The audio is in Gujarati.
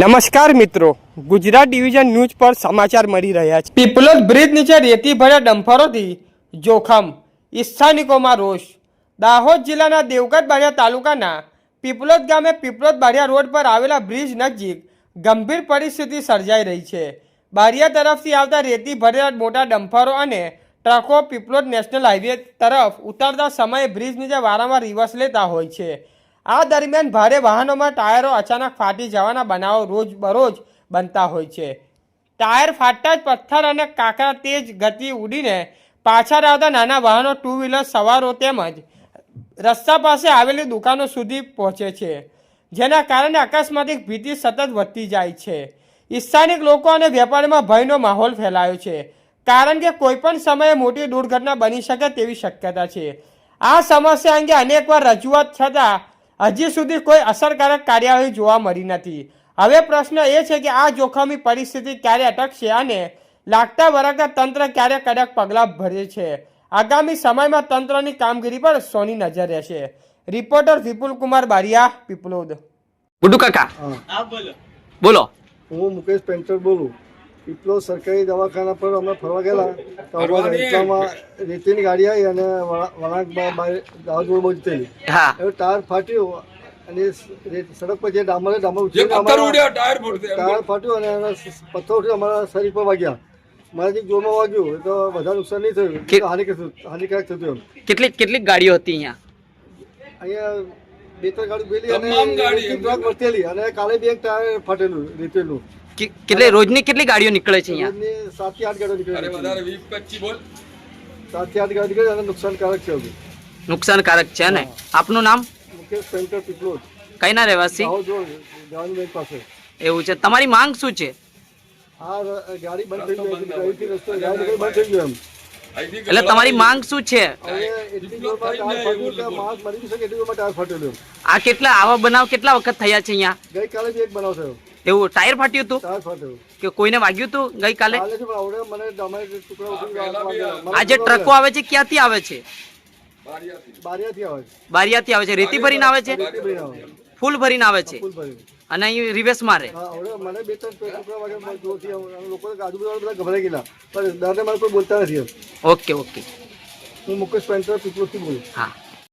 નમસ્કાર મિત્રો, ગુજરાત ડિવિઝન ન્યૂઝ પર સમાચાર મળી રહ્યા છે। પીપલોદ બ્રિજ નીચે રેતી ભર્યા ડમ્પરોથી જોખમ, સ્થાનિકોમાં રોષ। દાહોદ જિલ્લાના દેવગઢ બારિયા તાલુકાના પીપલોદ ગામે પીપલોદ બારિયા રોડ પર આવેલા બ્રિજ નજીક ગંભીર પરિસ્થિતિ સર્જાઈ રહી છે। બારિયા તરફથી આવતા રેતી ભરેલા મોટા ડમ્પરો અને ટ્રકો પીપલોદ નેશનલ હાઈવે તરફ ઉતરતા સમયે બ્રિજ નીચે વારંવાર રિવર્સ લેતા હોય છે। આ દરમિયાન ભારે વાહનોમાં ટાયરો અચાનક ફાટી જવાના બનાવો રોજબરોજ બનતા હોય છે। ટાયર ફાટતા જ પથ્થર અને કાંકરા તેજ ગતિ ઉડીને પાછળ આવતા નાના વાહનો, ટુ વ્હીલર સવારો તેમજ રસ્તા પાસે આવેલી દુકાનો સુધી પહોંચે છે, જેના કારણે અકસ્માતિક ભીતિ સતત વધતી જાય છે। સ્થાનિક લોકો અને વેપારીમાં ભયનો માહોલ ફેલાયો છે, કારણ કે કોઈપણ સમયે મોટી દુર્ઘટના બની શકે તેવી શક્યતા છે। આ સમસ્યા અંગે અનેકવાર રજૂઆત છતાં હજી સુધી કોઈ અસરકારક કાર્યવાહી જોવા મળી નથી। હવે પ્રશ્ન એ છે કે આ જોખમી પરિસ્થિતિ ક્યારે અટકશે અને લાગતા વળગતા તંત્ર ક્યારે કડક પગલાં ભરે છે। આગામી સમયમાં તંત્રની કામગીરી પર સોની નજર રહેશે। રિપોર્ટર વિપુલ કુમાર બારિયા, પીપલોદ। ગુડ્ડુ કાકા બોલો। હું મુકેશ પેન્ટર બોલું। પીપલોદ સરકારી દવાખાના પર અમે ફરવા ગયેલા તો રસ્તામાં રેતીની ગાડી આવી અને વળાંકમાં દાહોદ રોડ બાજુ થયેલી, એવું ટાયર ફાટ્યું અને સડક પર જે ડામર ટાયર ફાટ્યું અને પથ્થર ઉઠી અમારા શરીર પર વાગ્યા। મારાથી જોરમાં વાગ્યું તો વધારે નુકસાન નહીં થયું, હાનિકારક થતું। કેટલીક ગાડીઓ હતી અહીંયા 2-3 ગાડી પેલી અને ટ્રક વર્તેલી અને કાલે બી એક ટાયર ફાટેલું રેતેલું। કેટલી રોજની કેટલી ગાડીઓ નીકળે છે અહીંયા? 7 થી 8 ગાડીઓ નીકળે છે। 7 થી 8 ગાડીઓ નીકળે અને નુકસાનકારક છે। નુકસાનકારક છે ને? આપનું નામ? મુકેશ પેન્ટર, પીપલોદ। કઈ ના રહેવાસી? જવાની બેંક પાસે। એવું છે, તમારી માંગ શું છે? આ ગાડી બંધ થઈ ગઈ, રસ્તો ગાડી બંધ થઈ ગયો એમ એટલે તમારી માંગ શું છે? હવે એટલી જોરમાં ટાયર ફાટ્યું કે માણસ મરી શકે એટલી જોરમાં ટાયર ફાટેલું। આ આવા બનાવ કેટલા વખત થયા છે અહીંયા? ગઈકાલે બી એક બનાવ થયો, એવું ટાયર ફાટ્યું હતું ટાયર ફાટ્યું કે કોઈને વાગ્યું હતું ગઈકાલે? કાલે છે પણ આવડે મને ડામર ટુકડા ઉઠી આ જે ટ્રકો આવે છે ક્યાંથી આવે છે? બારિયાથી આવે છે। બારિયાથી આવે છે? રેતી ભરીને આવે છે? ફૂલ ભરીને આવે છે ફૂલ ભરી અને અહીં રિવેસ મારે? આવડે મને 2-3 ટુકડા વાગે જોરથી લોકો આજુબાજુ બધા ગભરાઈ ગયેલા, પણ ડરને મને કોઈ બોલતા નથી। ઓકે હું મુકેશ પેન્ટર, પીપલોદથી બોલું। હા।